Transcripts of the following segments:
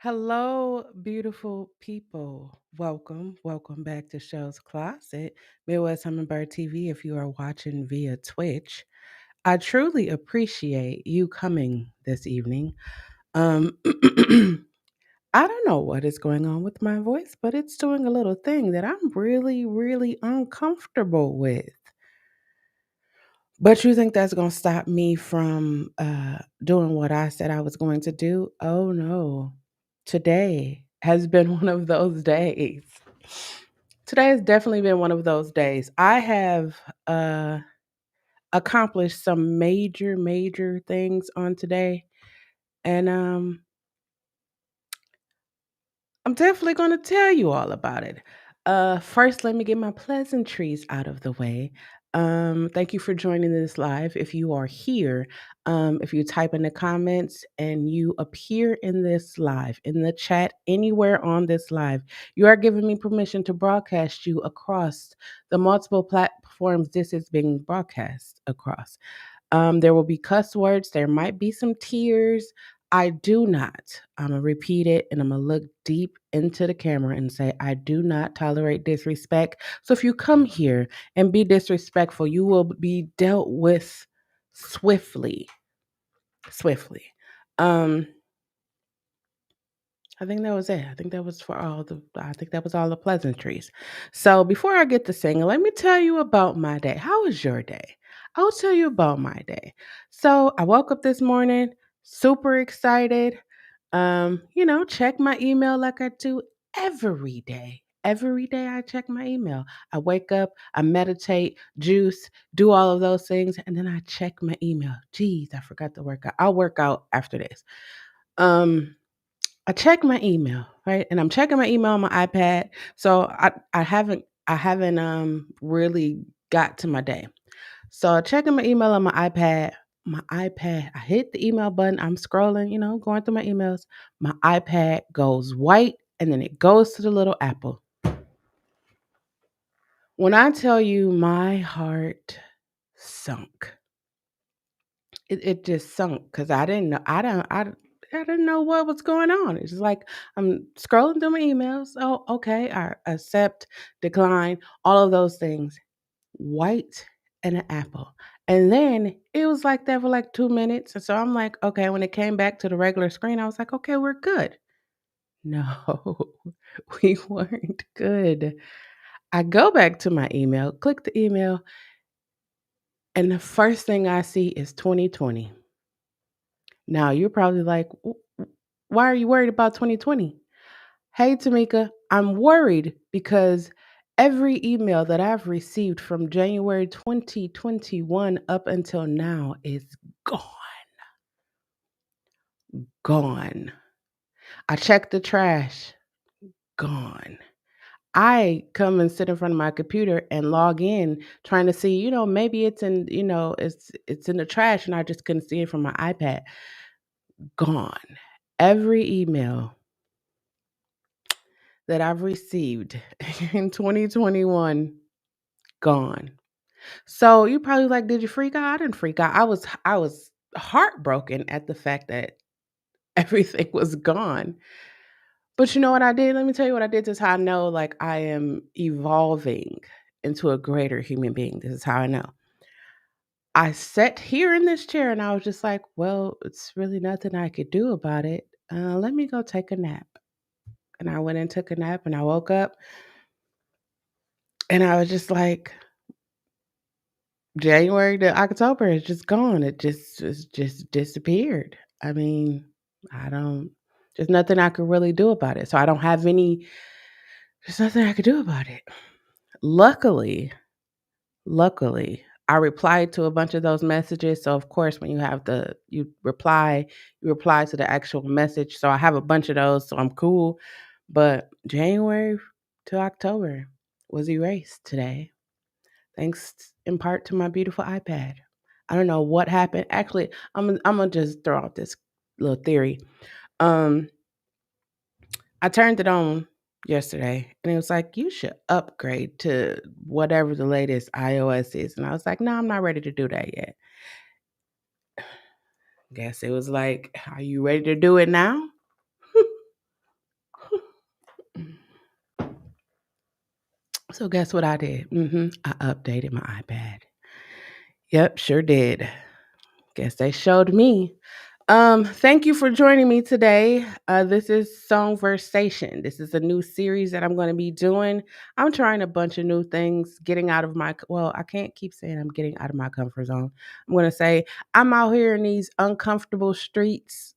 Hello, beautiful people. Welcome back to Shell's Closet, Midwsthumnbrd TV. If you are watching via Twitch, I truly appreciate you coming this evening. I don't know what is going on with my voice, but it's doing a little thing that I'm really uncomfortable with. But you think that's going to stop me from doing what I said I was going to do? Oh no. Today has been one of those days. Today has definitely been one of those days. I have accomplished some major things on today. And I'm definitely going to tell you all about it. First, let me get my pleasantries out of the way. Thank you for joining this live. If you are here, if you type in the comments and you appear in this live, in the chat, anywhere on this live, you are giving me permission to broadcast you across the multiple platforms this is being broadcast across. There will be cuss words. There might be some tears. I do not. I'm going to repeat it and I'm going to look deep into the camera and say, I do not tolerate disrespect. So if you come here and be disrespectful, you will be dealt with swiftly. Swiftly. Um, I think that was it. I think that was for all the I think that was all the pleasantries. So before I get to singing, let me tell you about my day. How was your day? I'll tell you about my day. So I woke up this morning super excited. Check my email like I do every day. Every day I check my email. I wake up, I meditate, juice, do all of those things, and then I check my email. Geez, I forgot to work out. I'll work out after this. Um I check my email, right? And I'm checking my email on my iPad. So I haven't really got to my day. So checking my email on my iPad. My iPad, I hit the email button. I'm scrolling, going through my emails. My iPad goes white and then it goes to the little apple. When I tell you my heart sunk, it just sunk because I didn't know I didn't know what was going on. It's just like I'm scrolling through my emails. Oh, okay, I accept, decline, all of those things. White and an apple. And then it was like that for like 2 minutes. And so I'm like, okay, when it came back to the regular screen, I was like, okay, we're good. No, we weren't good. I go back to my email, click the email, and the first thing I see is 2020. Now, you're probably like, why are you worried about 2020? Hey, Tamika, I'm worried because every email that I've received from January 2021 up until now is gone. Gone. I check the trash. Gone. I come and sit in front of my computer and log in trying to see, maybe it's in the trash and I just couldn't see it from my iPad. Gone. Every email that I've received in 2021 gone. So you probably like, did you freak out? I didn't freak out. I was heartbroken at the fact that everything was gone. But you know what I did? Let me tell you what I did. This is how I know like I am evolving into a greater human being. This is how I know. I sat here in this chair and I was just like, well, it's really nothing I could do about it. Let me go take a nap. And I went and took a nap and I woke up and I was just like, January to October is just gone. It just disappeared. I mean, I don't there's nothing I could really do about it. So I don't have any there's nothing I could do about it. Luckily, luckily, I replied to a bunch of those messages. So of course when you reply to the actual message. So I have a bunch of those, so I'm cool. But January to October was erased today. Thanks in part to my beautiful iPad. I don't know what happened. Actually, I'm gonna just throw out this little theory. Um, I turned it on yesterday, and it was like you should upgrade to whatever the latest iOS is, and I was like, no, I'm not ready to do that yet. Guess it was like, are you ready to do it now? So guess what I did? I updated my iPad. Yep, sure did. Guess they showed me. Thank you for joining me today. This is Songversation. This is a new series that I'm going to be doing. I'm trying a bunch of new things, getting out of my, well, I can't keep saying I'm getting out of my comfort zone. I'm going to say I'm out here in these uncomfortable streets.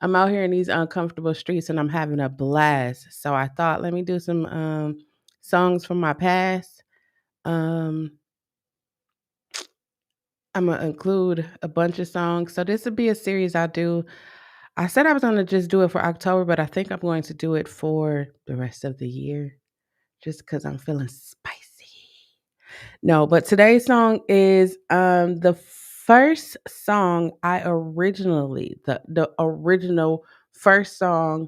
I'm out here in these uncomfortable streets and I'm having a blast. So I thought, let me do some songs from my past. Um, I'm gonna include a bunch of songs. So this would be a series I do. I said I was gonna just do it for October, but I think I'm going to do it for the rest of the year, just because I'm feeling spicy. No, but today's song is the first song I originally the original first song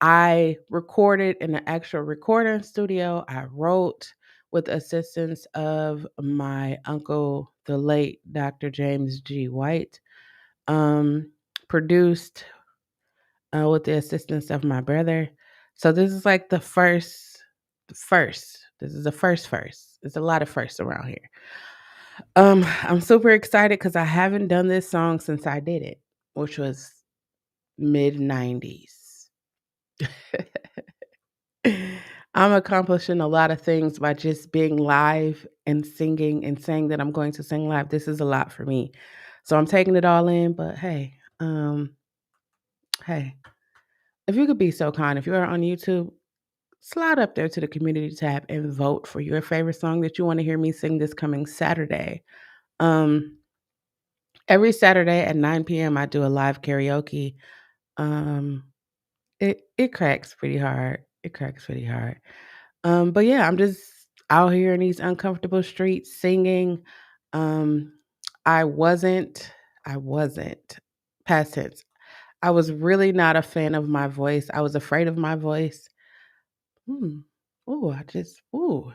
I recorded in an actual recording studio. I wrote with assistance of my uncle, the late Dr. James G. White. Um, Produced with the assistance of my brother. So this is like the first. This is the first. There's a lot of firsts around here. I'm super excited because I haven't done this song since I did it, which was mid 90s. I'm accomplishing a lot of things by just being live and singing and saying that I'm going to sing live. This is a lot for me. So I'm taking it all in, but hey, if you could be so kind, if you are on YouTube, slide up there to the community tab and vote for your favorite song that you want to hear me sing this coming Saturday. Um, every Saturday at 9 p.m. I do a live karaoke. Um, it cracks pretty hard. It cracks pretty hard. But yeah, I'm just out here in these uncomfortable streets singing. Um, I wasn't, I wasn't, past tense. I was really not a fan of my voice. I was afraid of my voice. Hmm. Ooh, ooh.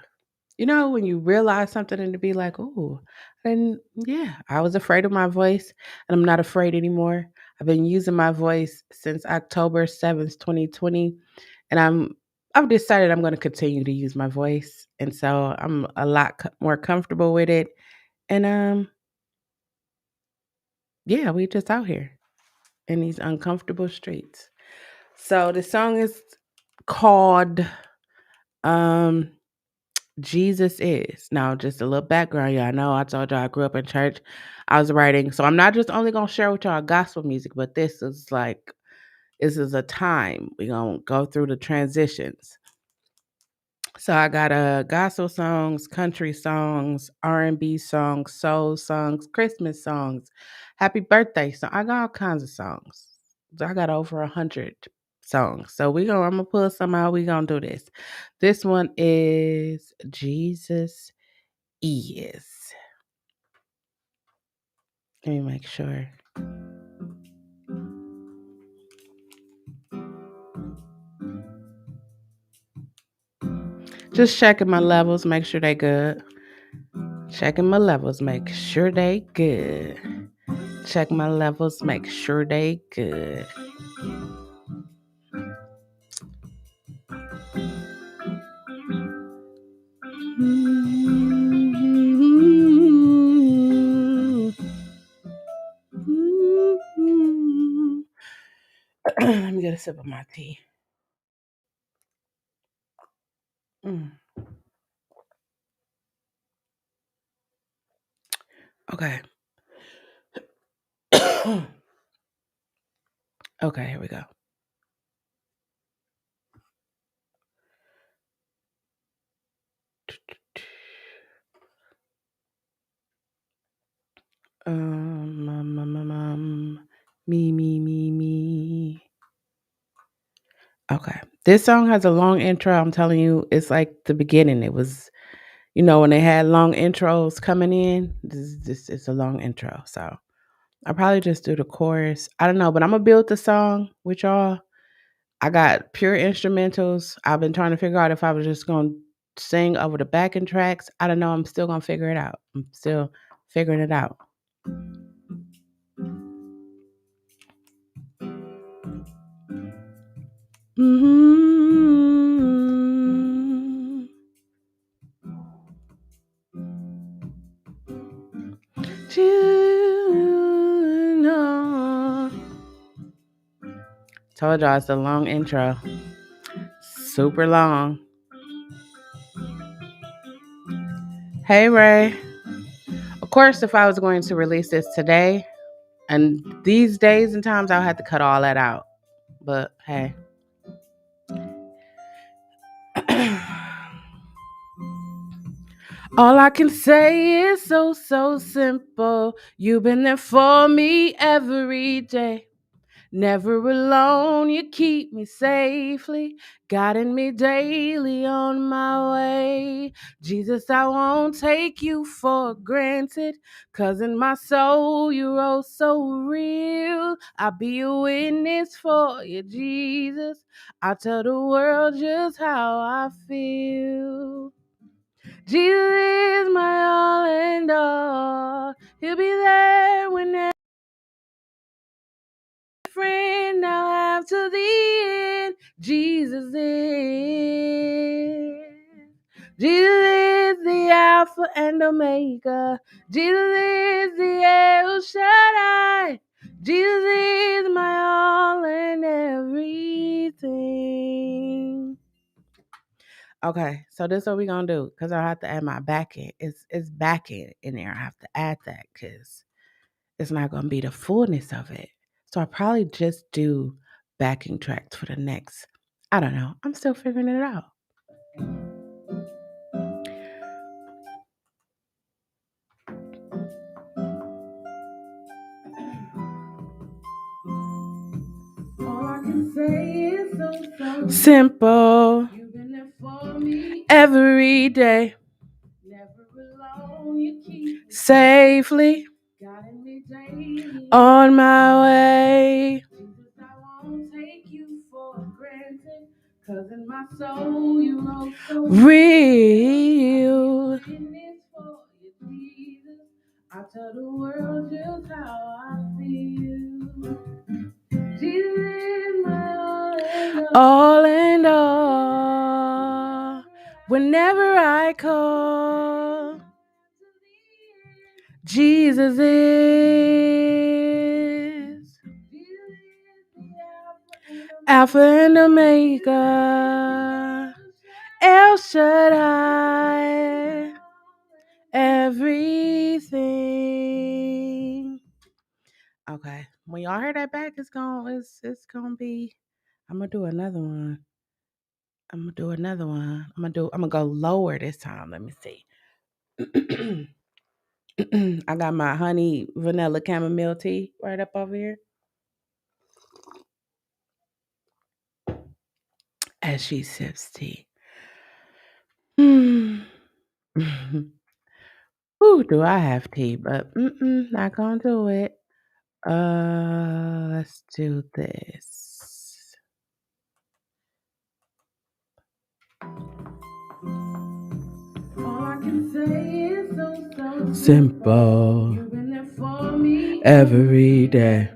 You know, when you realize something and to be like, ooh, and yeah, I was afraid of my voice and I'm not afraid anymore. I've been using my voice since October 7th, 2020, and I've decided I'm going to continue to use my voice. And so I'm a lot more comfortable with it. And yeah, we just out here in these uncomfortable streets. So the song is called um Jesus Is. Now, just a little background, y'all know I told y'all I grew up in church. I was writing. So I'm not just only gonna share with y'all gospel music, but this is a time. We're gonna go through the transitions. So I got gospel songs, country songs, R&B songs, soul songs, Christmas songs, happy birthday song. I got all kinds of songs. So I got over 100 songs. So I'm gonna pull some out. We gonna do this. This one is Jesus Is. Let me make sure. Just checking my levels, make sure they good. Checking my levels, make sure they good. Check my levels, make sure they good. Let me get a sip of my tea. Mm. Okay. Okay, here we go. Me. Okay. This song has a long intro. I'm telling you, it's like the beginning. It was, when they had long intros coming in, this is a long intro. So I'll probably just do the chorus. I don't know, but I'm gonna build the song with y'all. I got pure instrumentals. I've been trying to figure out if I was just gonna sing over the backing tracks. I don't know. I'm still gonna figure it out. I'm still figuring it out. Told y'all it's a long intro. Super long. Hey, Ray. Of course, if I was going to release this today, and these days and times, I'll have to cut all that out. But hey. All I can say is so simple. You've been there for me every day. Never alone, you keep me safely, guiding me daily on my way. Jesus, I won't take you for granted, 'cause in my soul you're oh so real. I'll be a witness for you, Jesus. I'll tell the world just how I feel. Jesus is my all and all. He'll be there whenever. Friend now have to the end. Jesus is. Jesus is the Alpha and Omega. Jesus is the El Shaddai. Jesus is my all and everything. Okay, so this is what we're gonna do, because I have to add my back end. It's back end in there. I have to add that because it's not gonna be the fullness of it. So I'll probably just do backing tracks for the next. I don't know. I'm still figuring it out. All I can say is so simple. You've been there for me every day. Never alone, you keep safely guiding me daily on my way. Jesus, I won't take you for granted, 'cause in my soul you are so real. I tell the world just how I feel. Jesus is my all and all. Whenever I call, Jesus is Alpha and Omega, El Shaddai, everything. Okay, when y'all hear that back, it's gonna be. I'm gonna do another one. I'm gonna go lower this time. Let me see. I got my honey vanilla chamomile tea right up over here. As she sips tea. Ooh, do I have tea? But not gonna do it. Let's do this. All I can say is so simple. You've been there for me every day.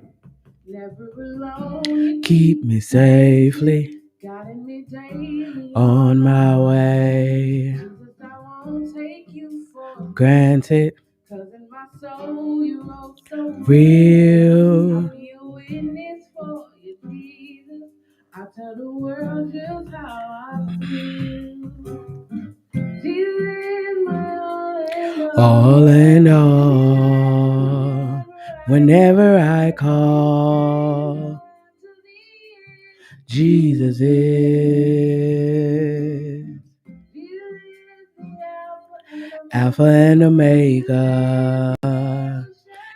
Never alone. Keep me safely guiding me daily on my way. Jesus, I won't take you for granted, 'cause in my soul you are so real. I'll be a witness for you, Jesus. I tell the world just how I feel. Jesus is my all and all. Whenever I call, Jesus is Alpha and Omega,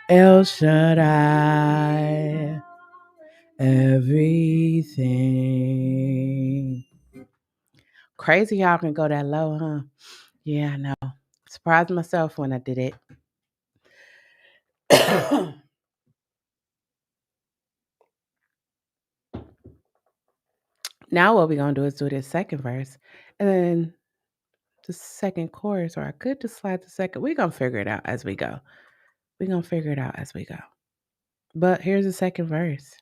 El Shaddai, everything. Crazy y'all can go that low, huh? Yeah, I know. Surprised myself when I did it. Now what we're going to do is do this second verse. And then the second chorus, or I could just slide the second. We're going to figure it out as we go. But here's the second verse.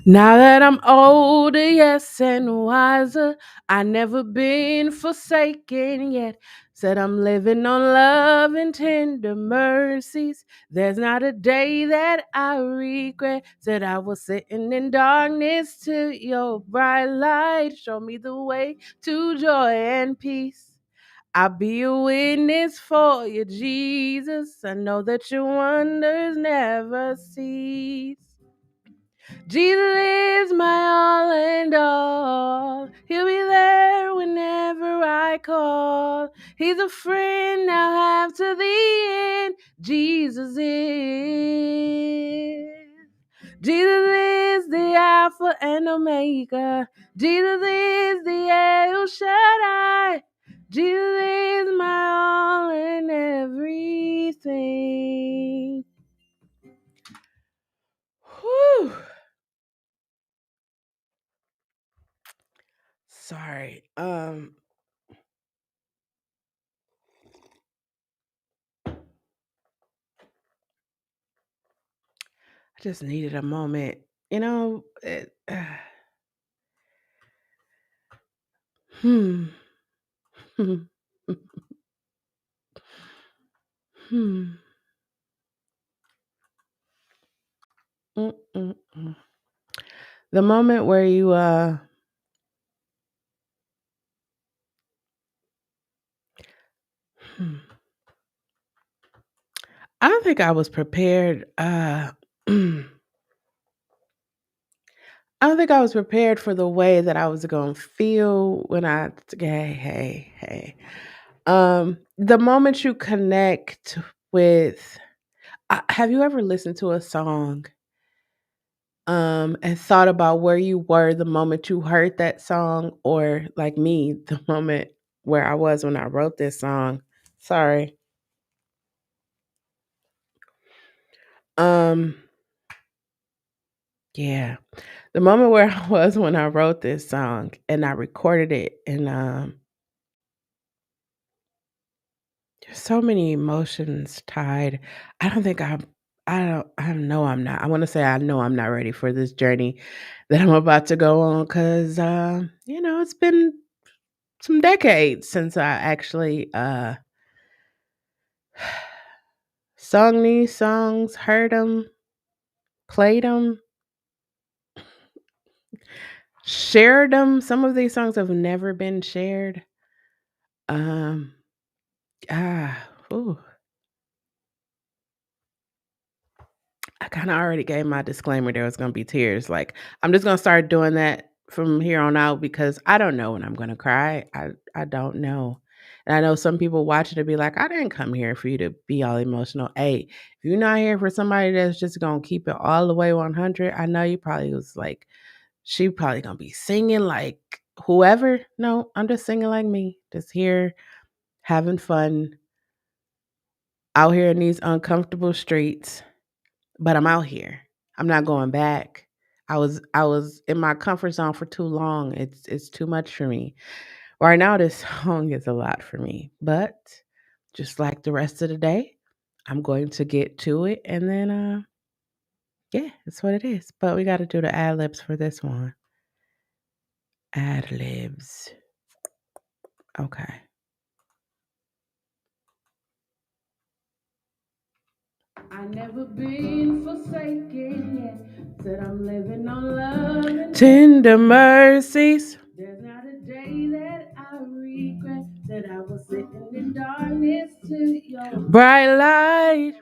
Now that I'm older, yes, and wiser, I never been forsaken yet. Said I'm living on love and tender mercies. There's not a day that I regret. Said I was sitting in darkness till your bright light showed me the way to joy and peace. I'll be a witness for you, Jesus. I know that your wonders never cease. Jesus is my all and all. He'll be there whenever I call. He's a friend I'll have to the end. Jesus is. Jesus is the Alpha and Omega. Jesus is the El Shaddai. Jesus is my all and everything. Whew. Sorry. I just needed a moment. Hmm. Hmm. Hmm. Mm, mm, mm. The moment where you hmm. I don't think I was prepared. I don't think I was prepared for the way that I was gonna feel when hey. The moment you connect with have you ever listened to a song and thought about where you were the moment you heard that song, or like me, the moment where I was when I wrote this song? Sorry. Um, yeah. The moment where I was when I wrote this song and I recorded it, and there's so many emotions tied. I don't think I'm I know I'm not. I want to say I know I'm not ready for this journey that I'm about to go on, cuz it's been some decades since I actually sung these songs, heard them, played them, shared them. Some of these songs have never been shared. Um ah ooh, I kind of already gave my disclaimer there was going to be tears. Like, I'm just going to start doing that from here on out because I don't know when I'm going to cry. I don't know. And I know some people watching to be like, I didn't come here for you to be all emotional. Hey, if you're not here for somebody that's just going to keep it all the way 100, I know you probably was like, she probably going to be singing like whoever. No, I'm just singing like me, just here having fun out here in these uncomfortable streets, but I'm out here. I'm not going back. I was in my comfort zone for too long. It's too much for me. Right now this song is a lot for me. But just like the rest of the day, I'm going to get to it, and then yeah, it's what it is. But we got to do the ad libs for this one. Ad libs. Okay. I never been forsaken yet. Said I'm living on love and tender mercies. There's not a day that I regret. Said I was sitting in darkness to your bright light,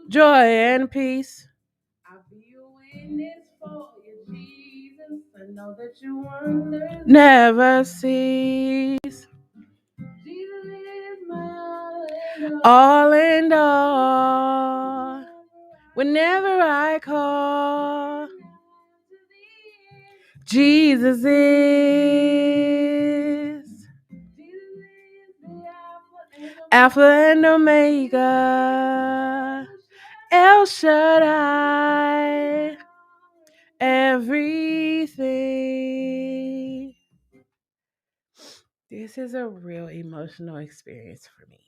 joy and peace. I'll be a witness for you, Jesus. I know that you wonder never cease. Jesus is my all and all. Whenever I call, Jesus is Alpha and Omega, El Shaddai, everything. This is a real emotional experience for me.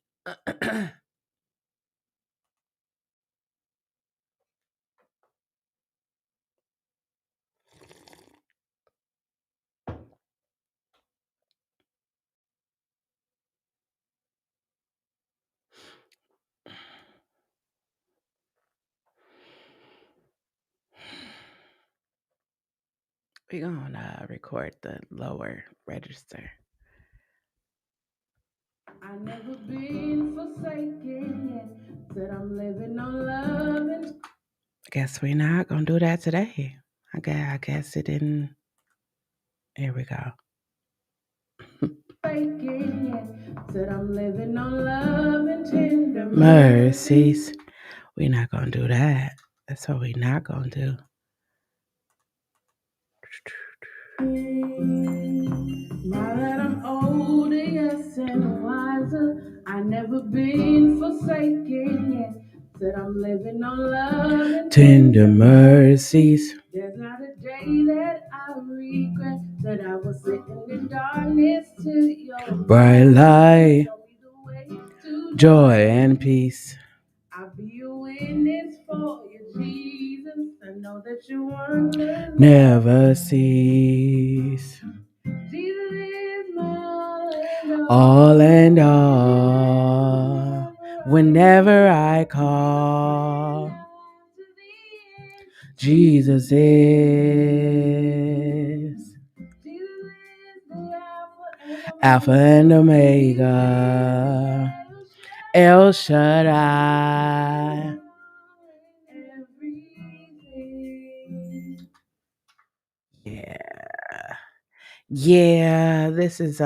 We gonna record the lower register. I never been forsaken yet. Said I'm living on love and guess we're not gonna do that today. I guess it didn't. Here we go. Faking yet. Said I'm living on love and tender mercies. We're not gonna do that. That's what we're not gonna do. Now that I'm older, yes, and wiser, I never been forsaken yet. Said I'm living on love and tender mercies. There's not a day that I regret that I was sitting in darkness to your bright light. Show me the way to joy and peace. I'll be a witness for you, Jesus. I know that you want to never cease. Jesus is my all and all. Whenever I call, Jesus is. Alpha and Omega. El Shaddai. Everything. Yeah. Yeah, this is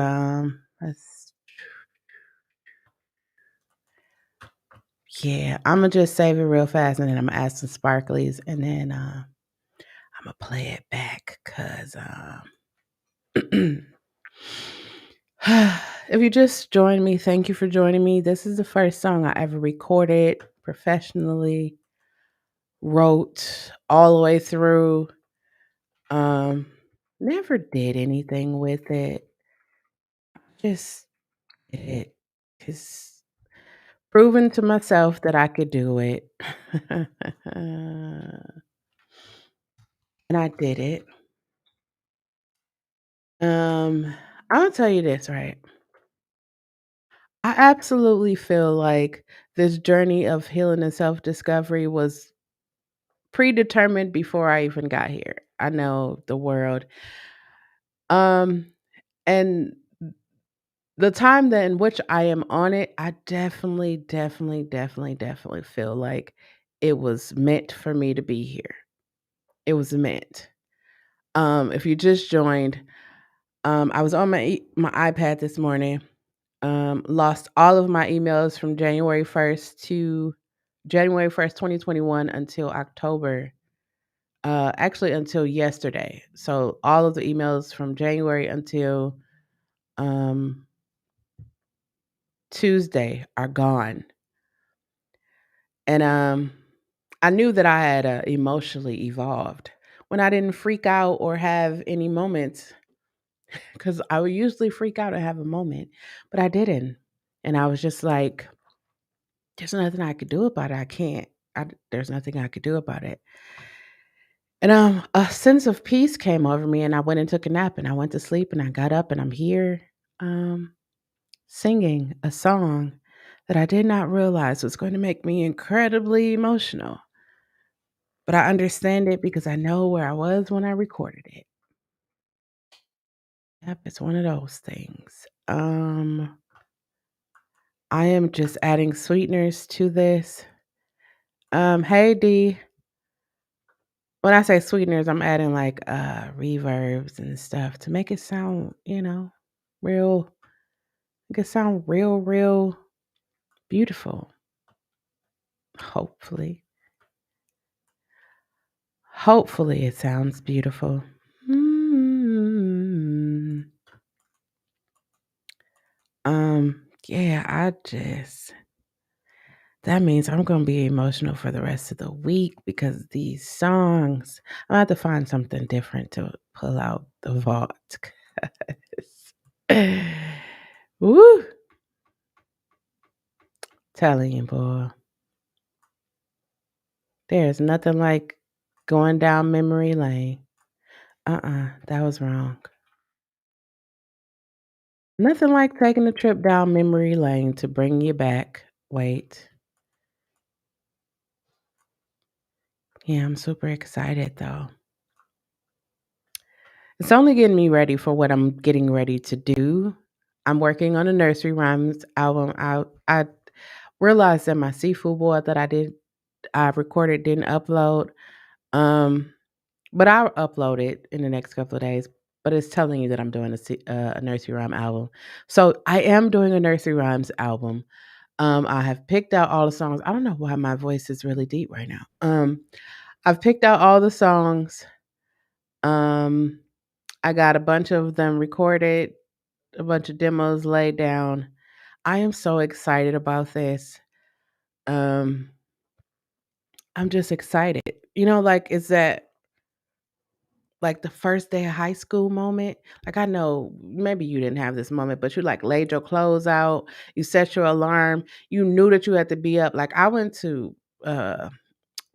yeah, I'm gonna just save it real fast and then I'm gonna add some sparklies and then I'm gonna play it back cuz if you just joined me, thank you for joining me. This is the first song I ever recorded professionally, wrote all the way through. Um Never did anything with it. Just did it. Cuz proven to myself that I could do it. And I did it. I'm gonna tell you this, right? I absolutely feel like this journey of healing and self-discovery was predetermined before I even got here. I know the world. Um, and the time that in which I am on it, I definitely feel like it was meant for me to be here. It was meant. If you just joined, I was on my iPad this morning. Lost all of my emails from January 1st, 2021 until October. Actually until yesterday. So all of the emails from January until um Tuesday are gone. And I knew that I had emotionally evolved when I didn't freak out or have any moments because I would usually freak out and have a moment, but I didn't. And I was just like, there's nothing I could do about it. I can't. There's nothing I could do about it. And a sense of peace came over me, and I went and took a nap, and I went to sleep, and I got up, and I'm here um, singing a song that I did not realize was going to make me incredibly emotional. But I understand it because I know where I was when I recorded it. Yep, it's one of those things. I am just adding sweeteners to this. Hey D. When I say sweeteners, I'm adding like reverbs and stuff to make it sound, real make it sound real beautiful. Hopefully. Hopefully it sounds beautiful. Mm. Yeah, that means I'm gonna be emotional for the rest of the week because these songs, I have to find something different to pull out the vault. 'Cause- Woo! Telling you, boy, there's nothing like going down memory lane. That was wrong. Nothing like taking a trip down memory lane to bring you back. Wait. Yeah, I'm super excited though. It's only getting me ready for what I'm getting ready to do. I'm working on a nursery rhymes album. I realized that my seafood boil that I recorded didn't upload. Um, but I'll upload it in the next couple of days. But it's telling you that I'm doing a nursery rhyme album. So I am doing a nursery rhymes album. I have picked out all the songs. I don't know why my voice is really deep right now. I've picked out all the songs. Um, I got a bunch of them recorded, a bunch of demos laid down. I am so excited about this. Um, I'm just excited. Like, is that like the first day of high school moment? Like, I know maybe you didn't have this moment, but you like laid your clothes out, you set your alarm, you knew that you had to be up. Like, I went to uh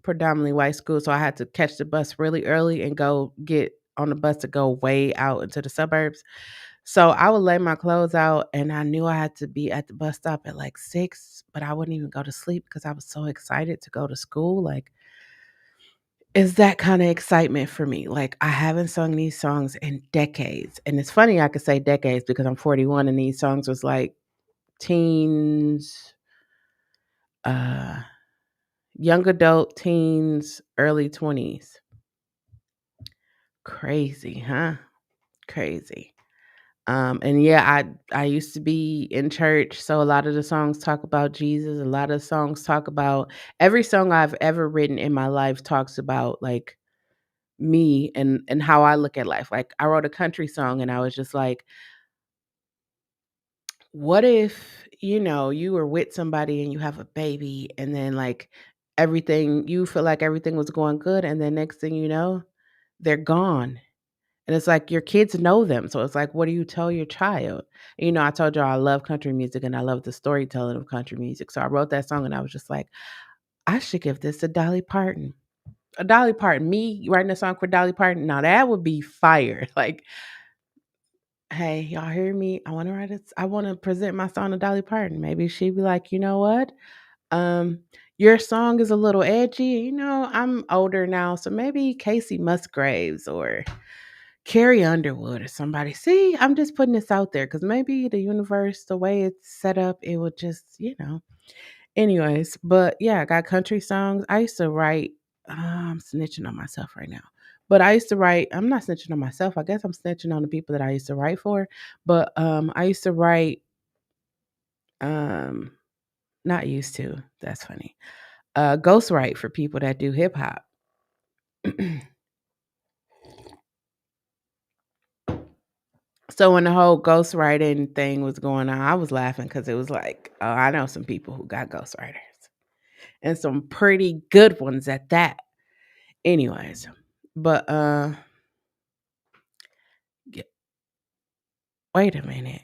predominantly white school, so I had to catch the bus really early and go get on the bus to go way out into the suburbs. So I would lay my clothes out and I knew I had to be at the bus stop at like 6, but I wouldn't even go to sleep because I was so excited to go to school. Like, is that kind of excitement for me. Like, I haven't sung these songs in decades. And it's funny I could say decades because I'm 41 and these songs was like teens, uh young adult, teens, early 20s. Crazy, huh? Crazy. And yeah, I used to be in church, so a lot of the songs talk about Jesus. A lot of songs talk about every song I've ever written in my life talks about like me and how I look at life. Like I wrote a country song and I was just like, what if, you were with somebody and you have a baby and then like everything you feel like everything was going good and then next thing you know, they're gone. And it's like your kids know them. So it's like, what do you tell your child? I told y'all I love country music and I love the storytelling of country music. So I wrote that song and I was just like, I should give this to Dolly Parton. A Dolly Parton, me writing a song for Dolly Parton. Now that would be fire. Like, hey, y'all hear me? I want to write it. I want to present my song to Dolly Parton. Maybe she'd be like, you know what? Um, your song is a little edgy. I'm older now, so maybe Casey Musgraves or Carrie Underwood or somebody. See, I'm just putting this out there because maybe the universe, the way it's set up, it would just, Anyways, but yeah, I got country songs. I used to write, I'm snitching on myself right now. But I used to write, I'm not snitching on myself. I guess I'm snitching on the people that I used to write for. But I used to write, um, not used to, that's funny. Ghost write for people that do hip hop. So when the whole ghostwriting thing was going on, I was laughing because it was like, oh, I know some people who got ghostwriters and some pretty good ones at that. Anyways, but g- wait a minute.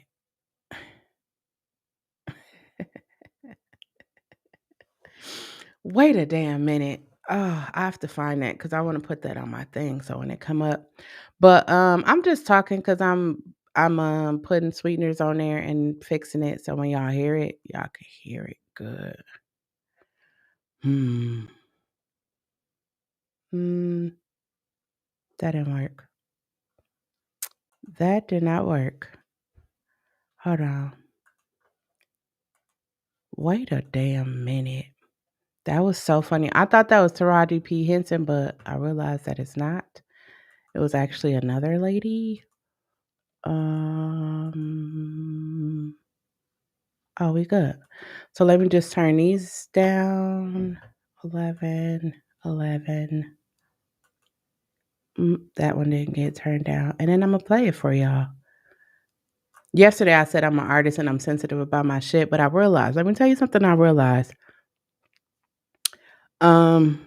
Wait a damn minute. Oh, I have to find that because I want to put that on my thing so when it come up. But I'm just talking because I'm putting sweeteners on there and fixing it so when y'all hear it, y'all can hear it good. Hmm. Hmm. That didn't work. That did not work. Hold on. Wait a damn minute. That was so funny. I thought that was Taraji P. Henson, but I realized that it's not. It was actually another lady. Um. Oh, we good. So let me just turn these down. 11, 11. That one didn't get turned down. And then I'm going to play it for y'all. Yesterday, I said I'm an artist and I'm sensitive about my shit, but I realized, let me tell you something I realized. Um,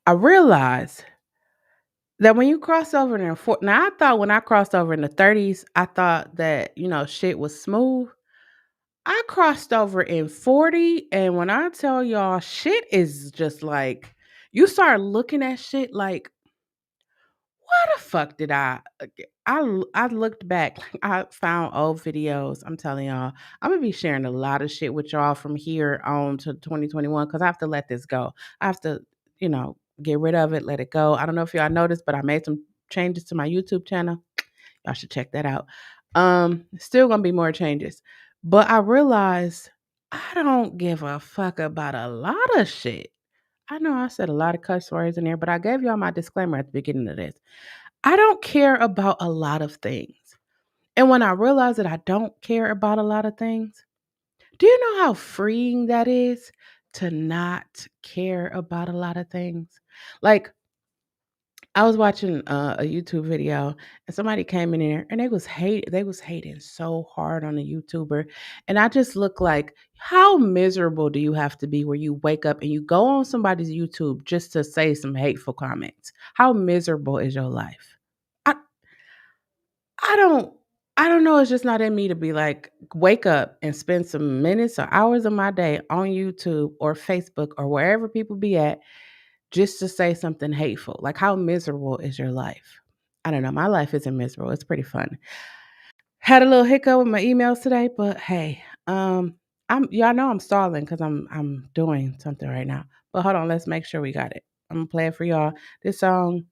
I realized that when you cross over in now I thought when I crossed over in the 30s, I thought that, shit was smooth. I crossed over in 40, and when I tell y'all shit is just like you start looking at shit like why the fuck did I looked back, I found old videos. I'm telling y'all, I'm gonna be sharing a lot of shit with y'all from here on to 2021 because I have to let this go. I have to, get rid of it, let it go. I don't know if y'all noticed, but I made some changes to my YouTube channel. Y'all should check that out. Still gonna be more changes. But I realized I don't give a fuck about a lot of shit. I know I said a lot of cuss words in there, but I gave y'all my disclaimer at the beginning of this. I don't care about a lot of things. And when I realize that I don't care about a lot of things, do you know how freeing that is to not care about a lot of things? Like, I was watching a YouTube video and somebody came in there and they was hating so hard on a YouTuber. And I just look like, how miserable do you have to be where you wake up and you go on somebody's YouTube just to say some hateful comments? How miserable is your life? I I don't I don't know, it's just not in me to be like, wake up and spend some minutes or hours of my day on YouTube or Facebook or wherever people be at just to say something hateful. Like, how miserable is your life? I don't know. My life isn't miserable. It's pretty fun. Had a little hiccup with my emails today, but hey, y'all know I'm stalling because I'm doing something right now. But hold on, let's make sure we got it. I'm gonna play it for y'all. This song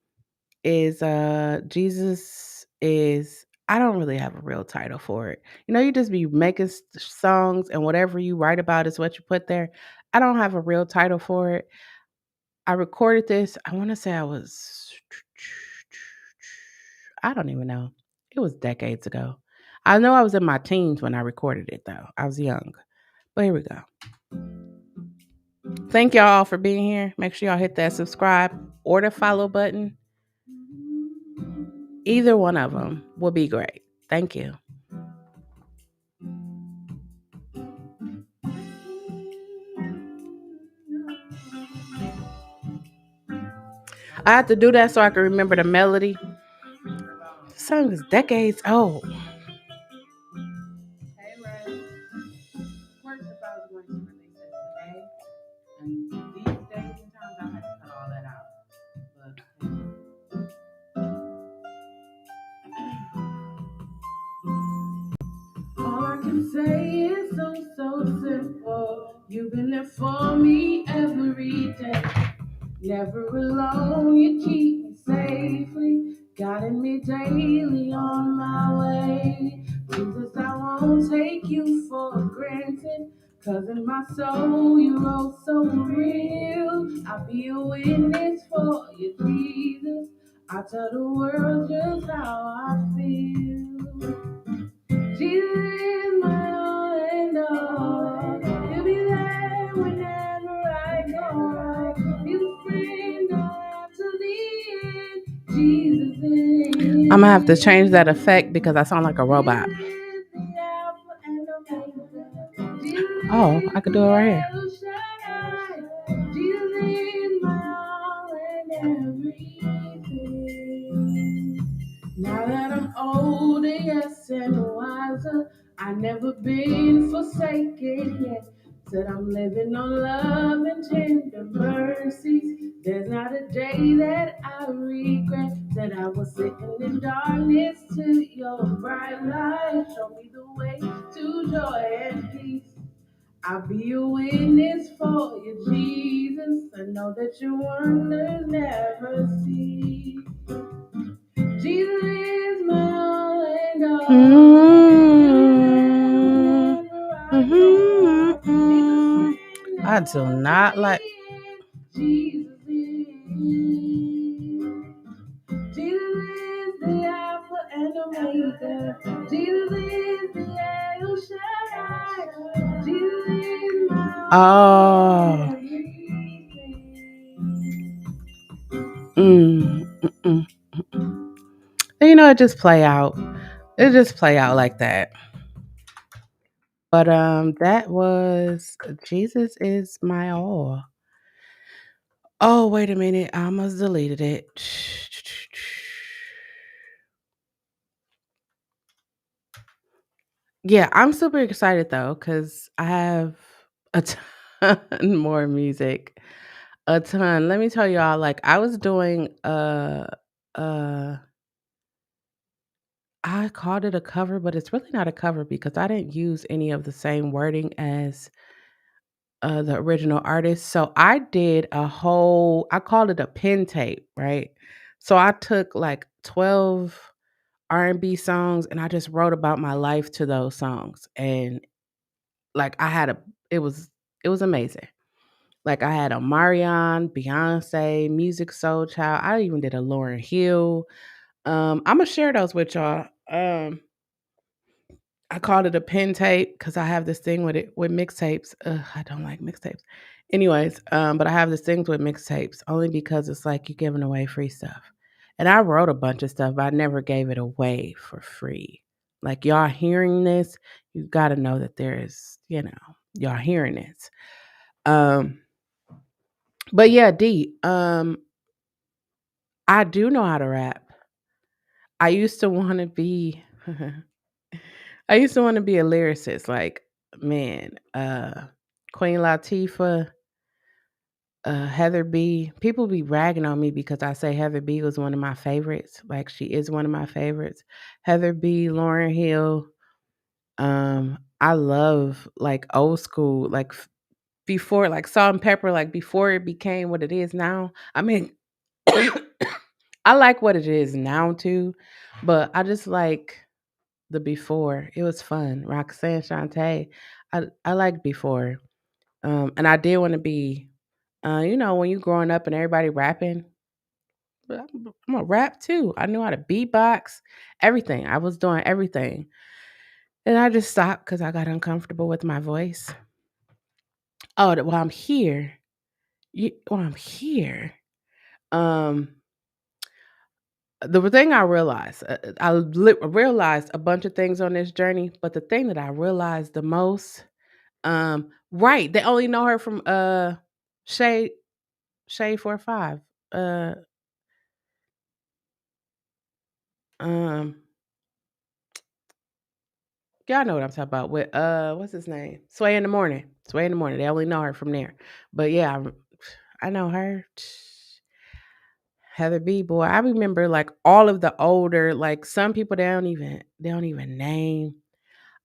is Jesus is, I don't really have a real title for it. You know, you just be making songs and whatever you write about is what you put there. I don't have a real title for it. I recorded this, I wanna say I don't even know. It was decades ago. I know I was in my teens when I recorded it, though. I was young. But here we go. Thank y'all all for being here. Make sure y'all hit that subscribe or the follow button. Either one of them will be great. Thank you. I have to do that so I can remember the melody. The song is decades old. Hey, Ray. Of course, if I was going to release it today, and these days and times, I had to cut all that out. But all I can say is so simple. You've been there for me every day. Never alone, you keep me safely, guiding me daily on my way. Jesus, I won't take you for granted, 'cause in my soul you're oh so real. I'll be a witness for you, Jesus. I'll tell the world just how I feel. Jesus is my all and all. He'll be there whenever I go. He's a friend I have to lean. Jesus is. I'm gonna have to change that effect because I sound like a robot. Oh, I could do it right here. Jesus is my all and everything. Now that I'm older, yes, and wiser, I've never been forsaken yet. Said I'm living on love and tender mercies. There's not a day that I regret. Said I was sitting in darkness to your bright light. Show me the way to joy and peace. I'll be a witness for you, Jesus. I know that your wonders never cease. Jesus is my all and all. I do not like. Jesus is. Jesus is the Alpha and Omega. Jesus is the El Shaddai. Jesus is my all and everything. You know, it just play out. It just play out like that. But that was Jesus is my all. Oh, wait a minute. I almost deleted it. Yeah, I'm super excited though, because I have a ton more music. A ton. Let me tell y'all, like I was doing uh I called it a cover, but it's really not a cover because I didn't use any of the same wording as the original artist. So I did a whole, I called it a pen tape, right? So I took like 12 R&B songs, and I just wrote about my life to those songs. And like I had a it was it was amazing. Like I had a Marion, Beyonce, Music Soul Child. I even did a Lauren Hill. I'm gonna share those with y'all. I called it a pen tape because I have this thing with it with mixtapes. Ugh, I don't like mixtapes. Anyways, but I have this thing with mixtapes only because it's like you're giving away free stuff. And I wrote a bunch of stuff, but I never gave it away for free. Like y'all hearing this, you gotta know that there is, y'all hearing this. Um, but yeah, D, I do know how to rap. I used to want to be I used to want to be a lyricist. Like, man, Queen Latifah, Heather B. People be ragging on me because I say Heather B was one of my favorites. Like, she is one of my favorites. Heather B, Lauren Hill. I love like old school, like before, like Salt and Pepper, like before it became what it is now. I mean, I like what it is now too, but I just like the before. It was fun. Roxanne Shante. I liked before. And I did want to be when you growing up and everybody rapping, but I'm a rap too. I knew how to beatbox, everything. I was doing everything. And I just stopped because I got uncomfortable with my voice. Oh, while I'm here, while I'm here, um, the thing I realized, realized a bunch of things on this journey, but the thing that I realized the most, right, they only know her from Shade Shade 45. Uh, um, y'all know what I'm talking about with what's his name? Sway in the morning. Sway in the morning. They only know her from there. But yeah, I know her. Heather B boy. I remember like all of the older, like some people they don't even name.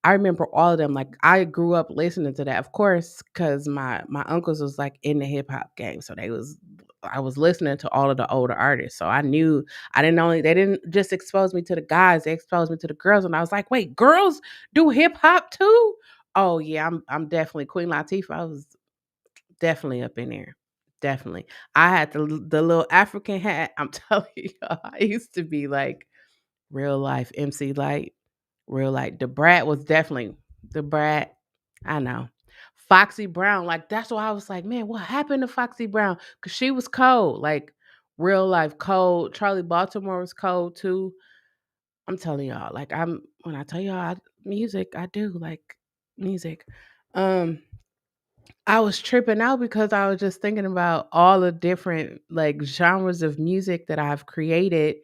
I remember all of them. Like I grew up listening to that, of course, because my uncles was like in the hip hop game, so I was listening to all of the older artists, so I knew I didn't only they didn't just expose me to the guys, they exposed me to the girls, and I was like, wait, girls do hip hop too? Oh yeah, I'm definitely Queen Latifah. I was definitely up in there, definitely. I had the little African hat. I'm telling you, I used to be like real life MC Light. Real like the brat was definitely the brat. I know. Foxy Brown, like that's why I was like, man, what happened to Foxy Brown? Cause she was cold, like real life cold. Charlie Baltimore was cold too. I'm telling y'all, like when I tell y'all music, I do like music. Um, I was tripping out because I was just thinking about all the different like genres of music that I've created.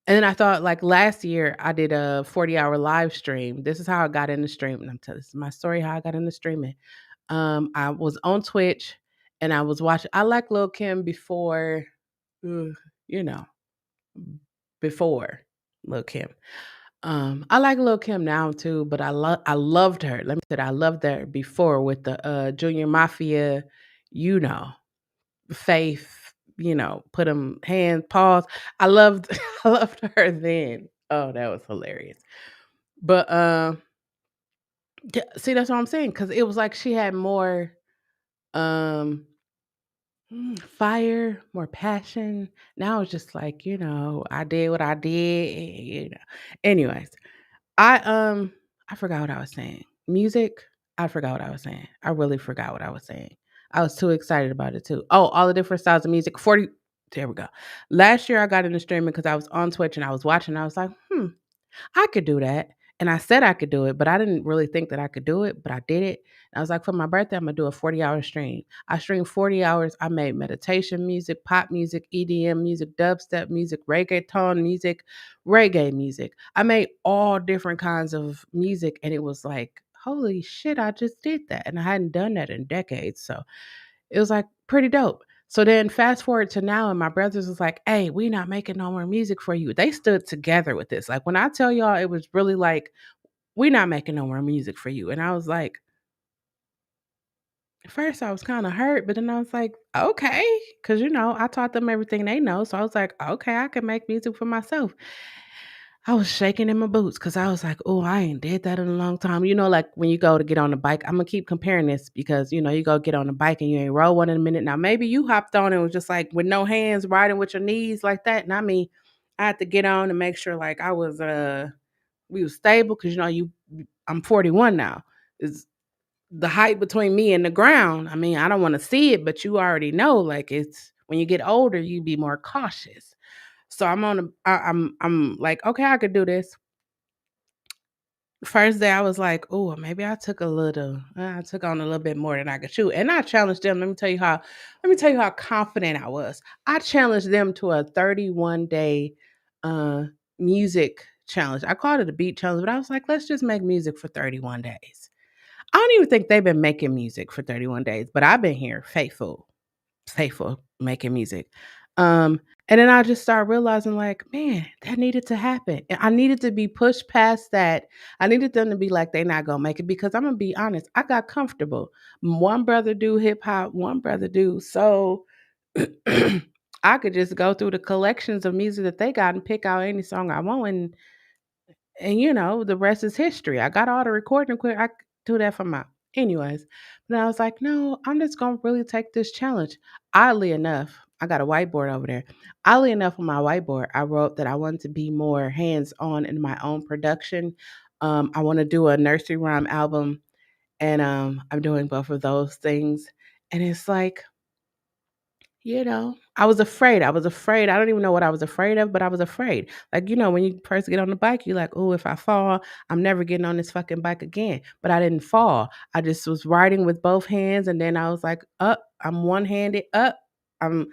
And then I thought, like last year, I did a 40-hour live stream. This is how I got into streaming. I'm telling this is my story how I got into streaming. I was on Twitch and I was watching. I like Lil Kim before, uh, you know, before Lil Kim. I like Lil Kim now too, but I loved her. Let me say that I loved her before with the Junior Mafia, you know, Faith, put them hand paws. I loved I loved her then. Oh, that was hilarious. But yeah, see that's what I'm saying cuz it was like she had more um fire, more passion. Now it's just like, I did what I did. Anyways, I I forgot what I was saying. Music, I forgot what I was saying. I really forgot what I was saying. I was too excited about it too. Oh, all the different styles of music. 40 There we go. Last year I got into streaming because I was on Twitch and I was watching. I was like, I could do that. And I said I could do it, but I didn't really think that I could do it, but I did it. And I was like, for my birthday, I'm gonna do a 40-hour stream. I streamed 40 hours. I made meditation music, pop music, EDM music, dubstep music, reggaeton music, reggae music. I made all different kinds of music, and it was like, holy shit, I just did that. And I hadn't done that in decades. So it was like pretty dope. So then fast forward to now, and my brothers was like, hey, we not making no more music for you. They stood together with this. Like when I tell y'all, it was really like, we not making no more music for you. And I was like, At first, I was kinda hurt, but then I was like, "Okay," because I taught them everything they know, so I was like, "Okay, I can make music for myself." I was shaking in my boots because I was like, "Oh, I ain't did that in a long time." Like, when you go to get on the bike, Imma keep comparing this because, you go get on the bike and you ain't rode one in a minute. Now, maybe you hopped on and was just, like, with no hands, riding with your knees like that, not me. I had to get on and make sure, like, we was stable because I'm 41 now. Is the height between me and the ground. I mean, I don't wanna see it, but you already know, like, it's when you get older, you be more cautious. So I'm on a I'm like, "Okay, I could do this." First day, I was like, "Oh, maybe I took on a little bit more than I could chew." And I challenged them. Let me tell you how confident I was. I challenged them to a 31-day uh music challenge. I called it a beat challenge, but I was like, "Let's just make music for 31 days." I don't even think they've been making music for 31 days, but I've been here faithful making music. Um, and then I just started realizing, like, man, that needed to happen. And I needed to be pushed past that. I needed them to be like, they're not gonna make it because I'm gonna be honest, I got comfortable. One brother do hip hop, one brother do so I could just go through the collections of music that they got and pick out any song I want and the rest is history. I got all the recording equipment. I could do that for my anyways. But I was like, no, I'm just gonna really take this challenge. Oddly enough, I got a whiteboard over there. Oddly enough, on my whiteboard, I wrote that I wanted to be more hands-on in my own production. I want to do a nursery rhyme album, and I'm doing both of those things. And it's like, I was afraid. I was afraid. I don't even know what I was afraid of, but I was afraid. Like, when you first get on the bike, you're like, oh, if I fall, I'm never getting on this fucking bike again. But I didn't fall. I just was riding with both hands. And then I was like, up, I'm one handed, up. I'm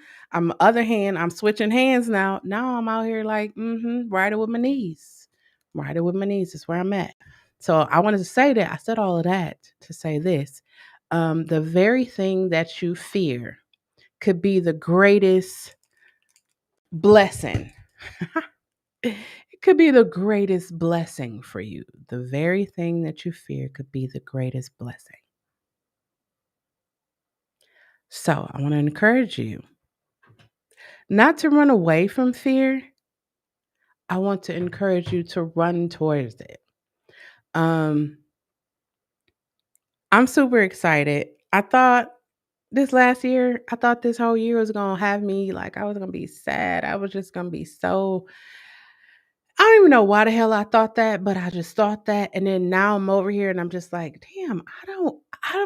other hand, I'm switching hands now. Now I'm out here like, riding with my knees. Riding with my knees is where I'm at. So I wanted to say that. I said all of that to say this. The very thing that you fear could be the greatest blessing. It could be the greatest blessing for you. The very thing that you fear could be the greatest blessing. So I want to encourage you not to run away from fear. I want to encourage you to run towards it. Um, I'm super excited. I thought this whole year was gonna have me like I was gonna be sad. I was just gonna be so I don't even know why the hell I thought that, but I just thought that, and then now I'm over here and I'm just like, "Damn, I don't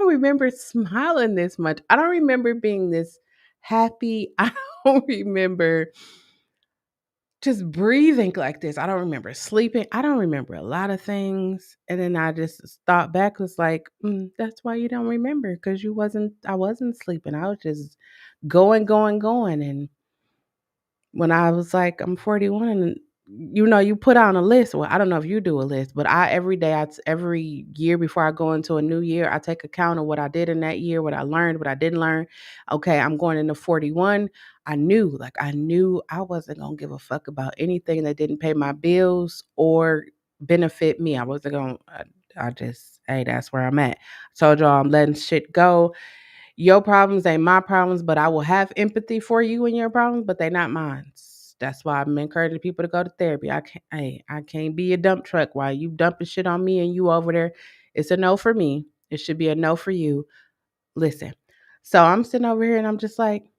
remember smiling this much. I don't remember being this happy. I don't remember just breathing like this. I don't remember sleeping. I don't remember a lot of things." And then I just thought back was like, "That's why you don't remember because I wasn't sleeping. I was just going, going, going." And when I was like, I'm 41, and you put on a list. Well, I don't know if you do a list, but every year before I go into a new year, I take account of what I did in that year, what I learned, what I didn't learn. Okay, I'm going into 41. I knew I wasn't gonna give a fuck about anything that didn't pay my bills or benefit me. I wasn't gonna. I just, hey, that's where I'm at. Told y'all I'm letting shit go. Your problems ain't my problems, but I will have empathy for you and your problems, but they not mine. That's why I'm encouraging people to go to therapy. I can't be a dump truck while you dumping shit on me and you over there. It's a no for me. It should be a no for you. Listen. So I'm sitting over here and I'm just like,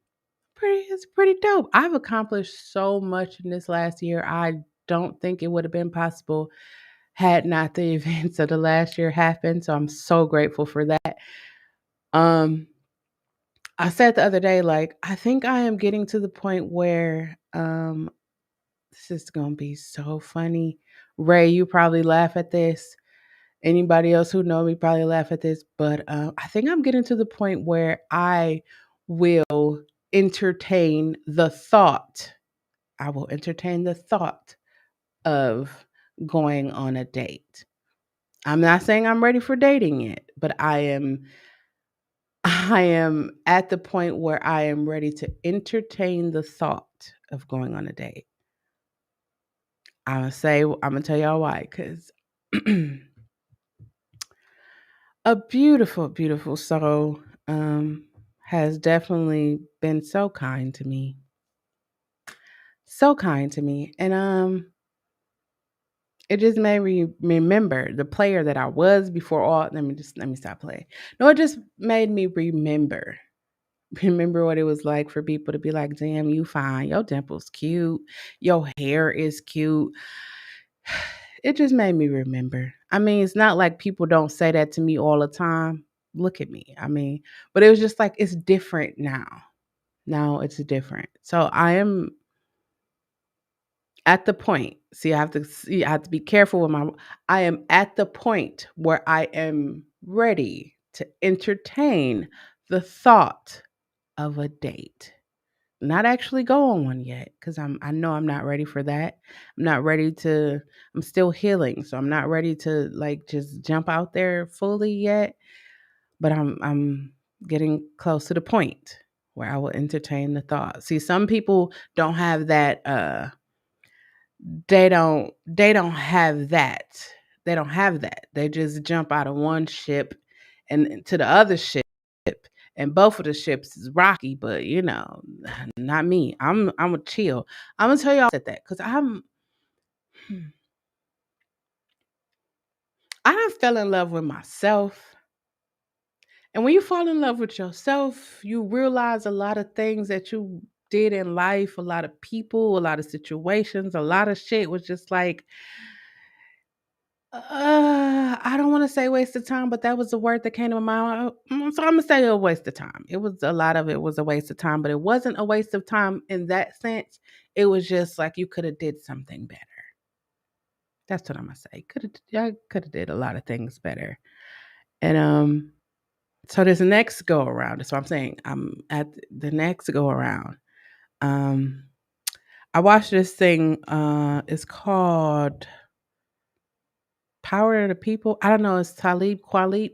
it's pretty dope. I've accomplished so much in this last year. I don't think it would have been possible had not the events of the last year happened. So I'm so grateful for that. Um, I said the other day, like, I think I am getting to the point where this is gonna be so funny. Ray, you probably laugh at this. Anybody else who know me probably laugh at this, but I think I'm getting to the point where I will entertain the thought. I will entertain the thought of going on a date. I'm not saying I'm ready for dating yet, but I am at the point where I am ready to entertain the thought of going on a date. I'm gonna tell y'all why, because a beautiful, beautiful soul. um, has definitely been so kind to me. So kind to me. And it just made me remember the player that I was before all let me stop playing. No, it just made me remember. Remember what it was like for people to be like, damn, you fine. Your dimple's cute. Your hair is cute. It just made me remember. I mean, it's not like people don't say that to me all the time. Look at me. I mean, but it was just like it's different now. Now it's different. So I am at the point. I have to be careful with my I am at the point where I am ready to entertain the thought of a date. Not actually go on one yet cuz I know I'm not ready for that. I'm not ready to I'm still healing, so I'm not ready to like just jump out there fully yet, but I'm getting close to the point where I will entertain the thought. See, some people don't have that they don't have that. They don't have that. They just jump out of one ship and to the other ship, and both of the ships is rocky, but not me. I'm a chill. I'm gonna tell y'all that because I done fell in love with myself. And when you fall in love with yourself, you realize a lot of things that you did in life, a lot of people, a lot of situations, a lot of shit was just like I don't want to say waste of time, but that was the word that came to my mind. So I'm gonna say a waste of time. It was a lot of it was a waste of time, but it wasn't a waste of time in that sense. It was just like you could have did something better. That's what I'm gonna say. I could have did a lot of things better. And so this next go around. That's what I'm saying. I'm at the next go around. Um, I watched this thing. It's called Power of the People. I don't know. It's Talib Kweli.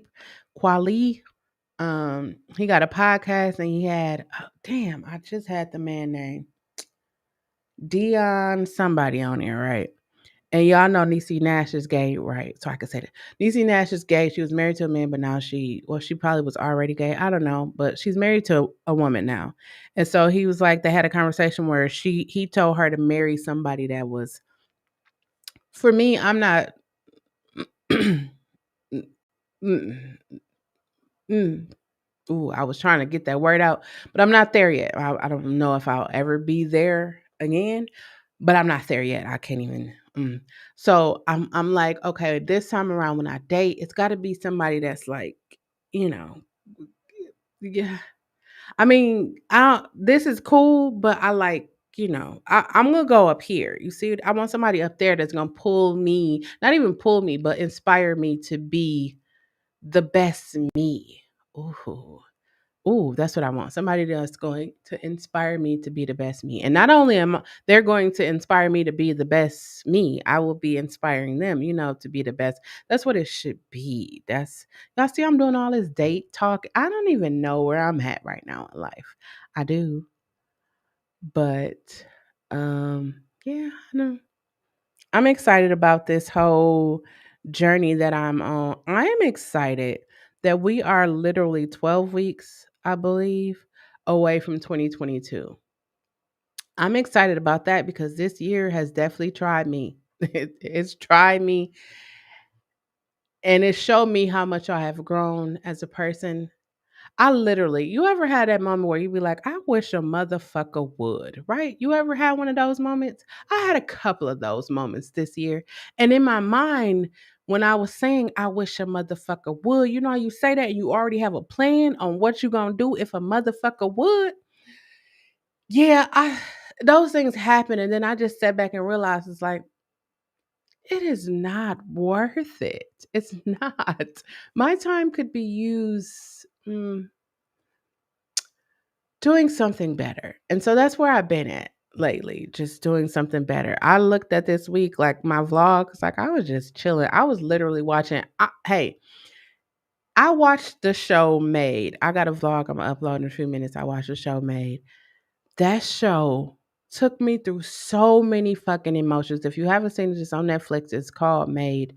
He got a podcast and he had damn, I just had the man name. Dion somebody on there, right? And y'all know Niecy Nash is gay, right? So I could say that. Niecy Nash is gay. She was married to a man, but now she probably was already gay. I don't know, but she's married to a woman now. And so he was like, they had a conversation where he told her to marry somebody that was, for me, I'm not, mm, mm, mm, ooh, I was trying to get that word out, but I'm not there yet. I don't know if I'll ever be there again, but I'm not there yet. I can't even. So I'm like, okay, this time around when I date, it's got to be somebody that's like, you know, yeah. I mean, this is cool, but I like. I'm gonna go up here. You see, I want somebody up there that's gonna pull me, not even pull me, but inspire me to be the best me. Ooh. Ooh, that's what I want. Somebody that's going to inspire me to be the best me. And not only they're going to inspire me to be the best me, I will be inspiring them, to be the best. That's what it should be. Y'all see I'm doing all this date talk. I don't even know where I'm at right now in life. I do, but yeah, I know. I'm excited about this whole journey that I'm on. I am excited that we are literally 12 weeks, I believe, away from 2022. I'm excited about that because this year has definitely tried me. It's tried me and it showed me how much I have grown as a person. You ever had that moment where you be like, I wish a motherfucker would, right? You ever had one of those moments? I had a couple of those moments this year. And in my mind, when I was saying, I wish a motherfucker would, how you say that and you already have a plan on what you're going to do if a motherfucker would. Yeah, those things happen. And then I just sat back and realized it's like, it is not worth it. It's not. My time could be used. Doing something better. And so that's where I've been at lately, just doing something better. I looked at this week, like my vlogs, like I was just chilling. I was literally watching. Hey, I watched the show Made. I got a vlog I'm gonna upload in a few minutes. I watched the show Made. That show took me through so many fucking emotions. If you haven't seen it, it's on Netflix. It's called Made.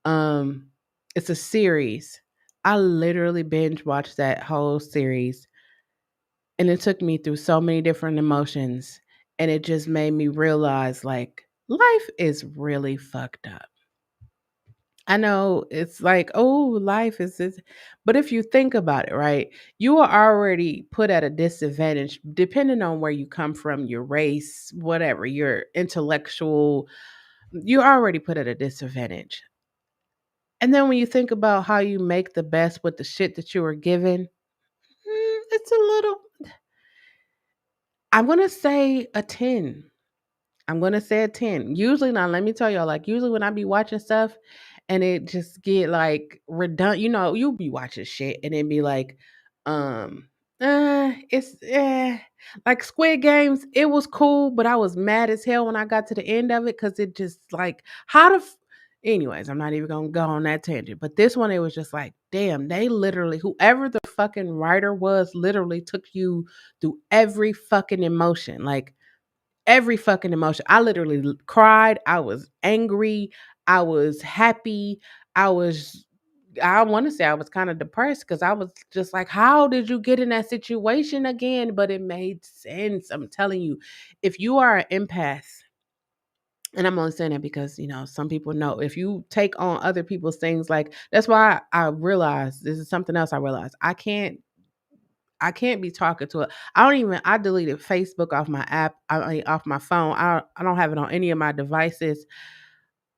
Um, it's a series. I literally binge watched that whole series, and it took me through so many different emotions, and it just made me realize like life is really fucked up. I know it's like, oh, life is this, but if you think about it, right, you are already put at a disadvantage depending on where you come from, your race, whatever, your intellectual, you're already put at a disadvantage. And then when you think about how you make the best with the shit that you were given, it's a little, I'm going to say a 10. I'm gonna say a 10. Usually now, let me tell y'all, like usually when I be watching stuff and it just get like redundant, you'll be watching shit and it be like, um, it's like Squid Games, it was cool, but I was mad as hell when I got to the end of it because it just like anyways, I'm not even gonna go on that tangent. But this one, it was just like, damn, they literally, whoever the fucking writer was, literally took you through every fucking emotion. Like every fucking emotion. I literally cried. I was angry. I was happy. I was, I want to say I was kind of depressed because I was just like, how did you get in that situation again? But it made sense. I'm telling you, if you are an empath, and I'm only saying that because, some people know if you take on other people's things, like that's why I realized this is something else I realized. I can't be talking to it. I deleted Facebook off my app, I mean, off my phone. I don't have it on any of my devices.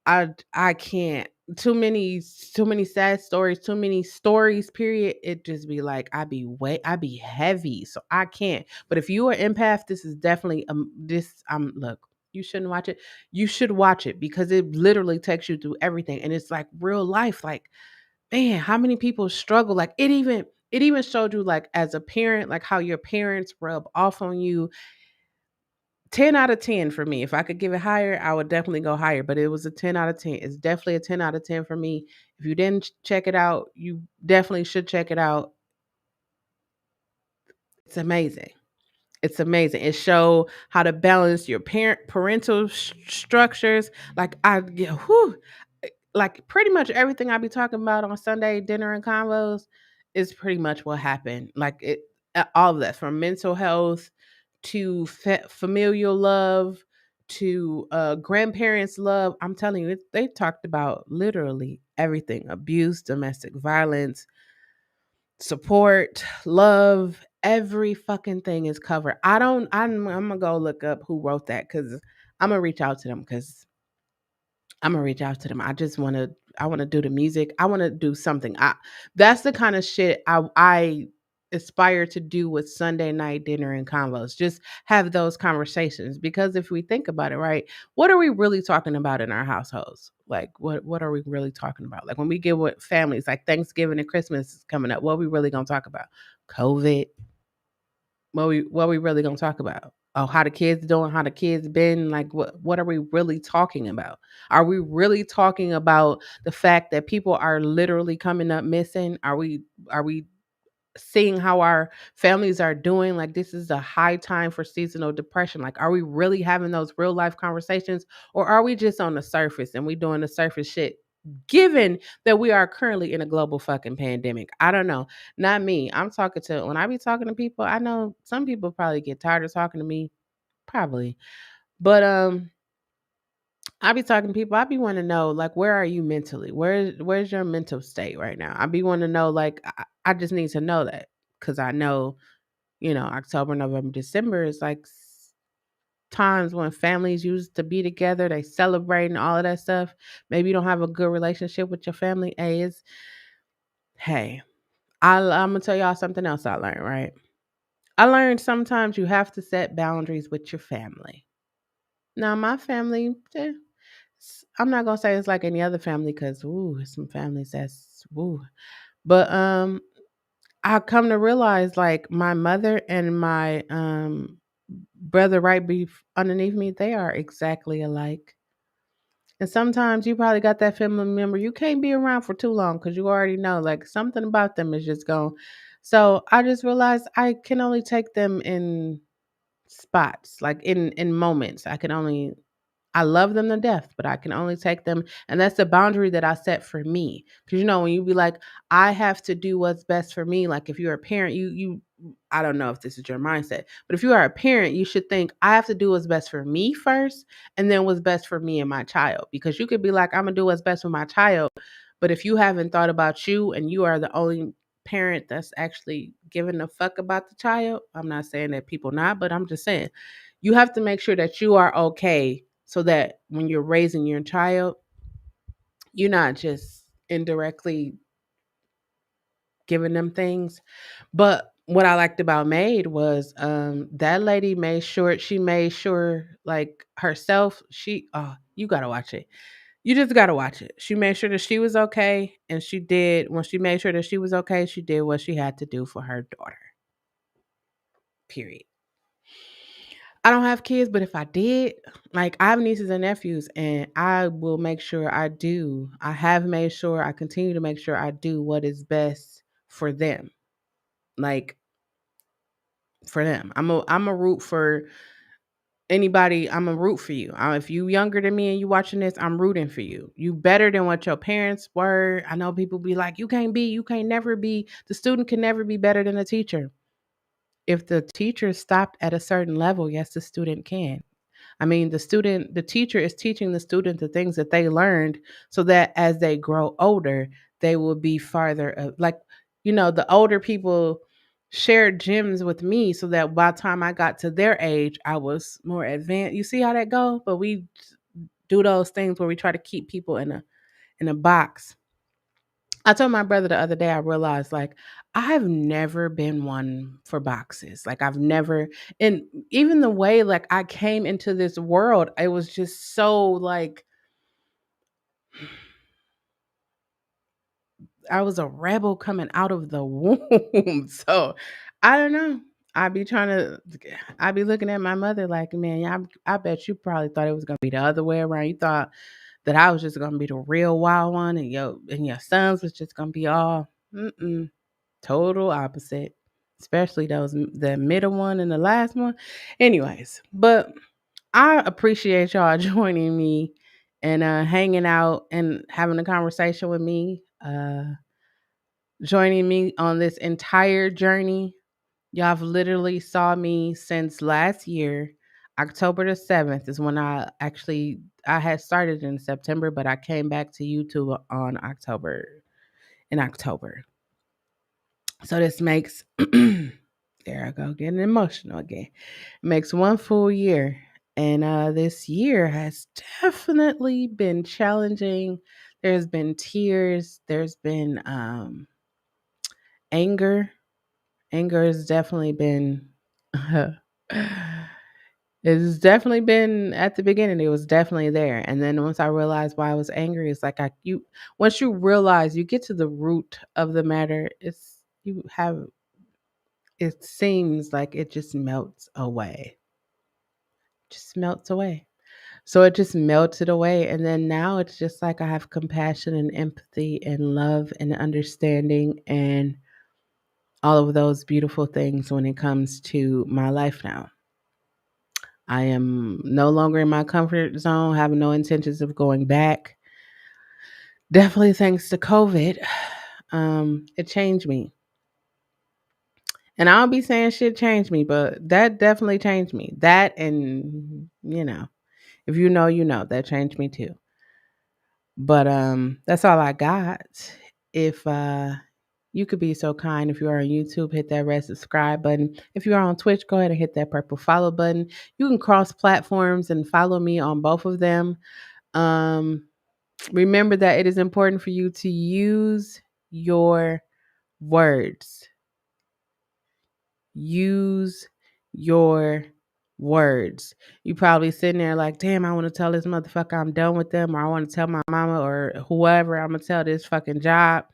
I can't. Too many sad stories, too many stories, period. It just be like I be heavy. So I can't. But if you are empath, this is definitely look, you shouldn't watch it. You should watch it because it literally takes you through everything. And it's like real life. Like, man, how many people struggle? Like it even showed you like as a parent, like how your parents rub off on you. 10 out of 10 for me. If I could give it higher, I would definitely go higher, but it was a 10 out of 10. It's definitely a 10 out of 10 for me. If you didn't check it out, you definitely should check it out. It's amazing. It's amazing. It show how to balance your parental structures. Like I yeah, whew, like pretty much everything I be talking about on Sunday dinner and convos is pretty much what happened. Like all of that from mental health to familial love to grandparents love. I'm telling you, they talked about literally everything: abuse, domestic violence, support, love. Every fucking thing is covered. I don't. I'm gonna go look up who wrote that because I'm gonna reach out to them because I'm gonna reach out to them. I want to do the music. I want to do something. That's the kind of shit I aspire to do with Sunday night dinner and convos. Just have those conversations because if we think about it, right, what are we really talking about in our households? Like what are we really talking about? Like when we get with families, like Thanksgiving and Christmas is coming up, what are we really gonna talk about? COVID, what we really gonna talk about? Oh, how the kids doing? How the kids been? Like, what are we really talking about? Are we really talking about the fact that people are literally coming up missing? Are we seeing how our families are doing? Like, this is a high time for seasonal depression. Like, are we really having those real life conversations, or are we just on the surface and we doing the surface shit? Given that we are currently in a global fucking pandemic, I don't know. Not me. I'm talking to when I be talking to people. I know some people probably get tired of talking to me, probably, but I be talking to people. I be wanting to know like where are you mentally? Where's your mental state right now? I be wanting to know like I just need to know that because I know October, November, December is like times when families used to be together, they celebrate and all of that stuff. Maybe you don't have a good relationship with your family. Hey, I'm gonna tell y'all something else I learned. Right, I learned sometimes you have to set boundaries with your family. Now, my family, I'm not gonna say it's like any other family because ooh, some families that's ooh, but I come to realize like my mother and my brother underneath me, they are exactly alike. And sometimes you probably got that family member you can't be around for too long because you already know like something about them is just gone. So I just realized I can only take them in spots, like in moments. I love them to death, but I can only take them. And that's the boundary that I set for me. Because, when you be like, I have to do what's best for me. Like if you're a parent, I don't know if this is your mindset, but if you are a parent, you should think, I have to do what's best for me first and then what's best for me and my child. Because you could be like, I'm going to do what's best for my child. But if you haven't thought about you and you are the only parent that's actually giving a fuck about the child, I'm not saying that people not, but I'm just saying you have to make sure that you are okay so that when you're raising your child, you're not just indirectly giving them things. But what I liked about Maid was that lady made sure like herself, you gotta watch it. You just gotta watch it. She made sure that she was okay, and she did when she made sure that she was okay, she did what she had to do for her daughter. Period. I don't have kids, but if I did, like I have nieces and nephews, and I will make sure I do. I have made sure I continue to make sure I do what is best for them. Like for them. I'm a root for anybody. I'm a root for you. If you younger than me and you watching this, I'm rooting for you. You better than what your parents were. I know people be like, you can't never be, the student can never be better than the teacher. If the teacher stopped at a certain level, yes, the student can. I mean, the teacher is teaching the student the things that they learned so that as they grow older, they will be farther. The older people shared gems with me so that by the time I got to their age, I was more advanced. You see how that go? But we do those things where we try to keep people in a box. I told my brother the other day, I realized like I've never been one for boxes. Like I've never, and even the way like I came into this world, it was just so like I was a rebel coming out of the womb. So I don't know. I be trying to, I be looking at my mother like, man, I bet you probably thought it was gonna be the other way around. You thought that I was just gonna be the real wild one, and your sons was just gonna be all. Mm-mm. Total opposite. Especially the middle one and the last one. Anyways, but I appreciate y'all joining me and hanging out and having a conversation with me. Joining me on this entire journey. Y'all have literally saw me since last year. October the 7th is when I had started in September, but I came back to YouTube on October. So this makes there I go, getting emotional again. It makes one full year. And this year has definitely been challenging. There's been tears. There's been anger. Anger has definitely been it's definitely been at the beginning. It was definitely there. And then once I realized why I was angry, it's like once you realize you get to the root of the matter, it seems like it just melts away. Just melts away. So it just melted away. And then now it's just like I have compassion and empathy and love and understanding and all of those beautiful things when it comes to my life now. I am no longer in my comfort zone, have no intentions of going back. Definitely thanks to COVID. It changed me. And I'll be saying shit changed me, but that definitely changed me. That and if you know, you know, that changed me too. But that's all I got. If you could be so kind, if you are on YouTube, hit that red subscribe button. If you are on Twitch, go ahead and hit that purple follow button. You can cross platforms and follow me on both of them. Um, Remember that it is important for you to use your words. Use your words. You probably sitting there like, damn, I want to tell this motherfucker I'm done with them, or I want to tell my mama or whoever I'm gonna tell this fucking job.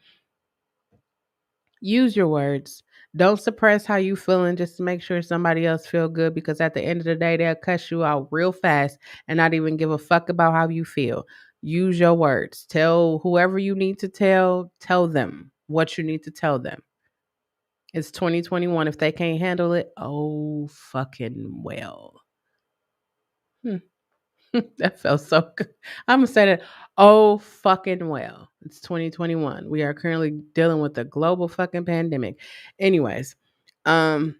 Use your words. Don't suppress how you feeling just to make sure somebody else feel good, because at the end of the day they'll cuss you out real fast and not even give a fuck about how you feel. Use your words. Tell whoever you need to tell them what you need to tell them. It's 2021. If they can't handle it, oh fucking well. Hmm. That felt so good. I'm gonna say that. Oh fucking well. It's 2021. We are currently dealing with a global fucking pandemic. Anyways, um,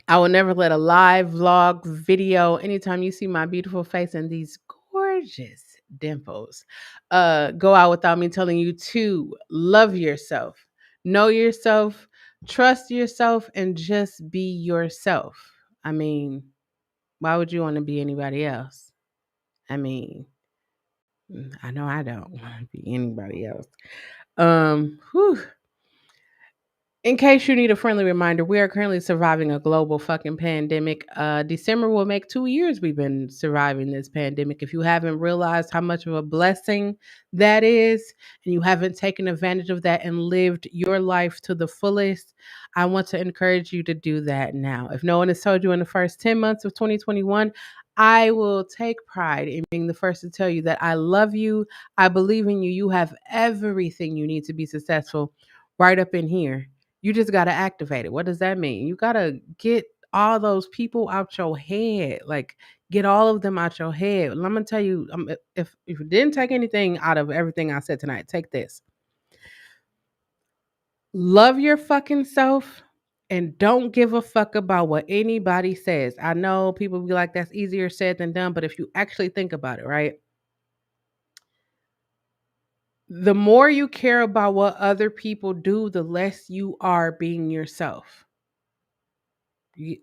I will never let a live vlog video, anytime you see my beautiful face and these gorgeous dimples, go out without me telling you to love yourself, know yourself, trust yourself, and just be yourself. I mean, why would you want to be anybody else? I mean, I know I don't want to be anybody else. Whew. In case you need a friendly reminder, we are currently surviving a global fucking pandemic. December will make 2 years we've been surviving this pandemic. If you haven't realized how much of a blessing that is, and you haven't taken advantage of that and lived your life to the fullest, I want to encourage you to do that now. If no one has told you in the first 10 months of 2021, I will take pride in being the first to tell you that I love you. I believe in you. You have everything you need to be successful right up in here. You just got to activate it. What does that mean? You got to get all those people out your head. Like, get all of them out your head. And I'm going to tell you, if you didn't take anything out of everything I said tonight, take this. Love your fucking self and don't give a fuck about what anybody says. I know people be like, that's easier said than done. But if you actually think about it, right? The more you care about what other people do, the less you are being yourself. You,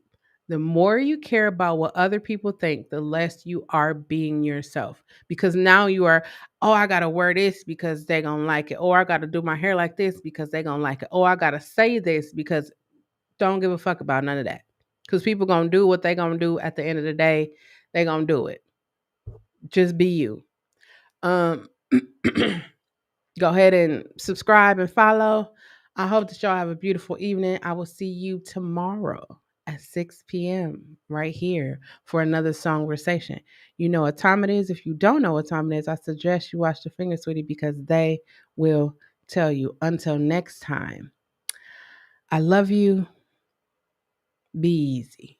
the more you care about what other people think, the less you are being yourself. Because now you are, oh, I gotta wear this because they're gonna like it. Or I gotta do my hair like this because they're gonna like it. Oh, I gotta say this because don't give a fuck about none of that. Because people gonna do what they gonna do at the end of the day. They gonna do it. Just be you. Um Go ahead and subscribe and follow. I hope that y'all have a beautiful evening. I will see you tomorrow at 6 p.m. right here for another Songversation. You know what time it is. If you don't know what time it is, I suggest you watch the Finger Sweetie because they will tell you. Until next time, I love you. Be easy.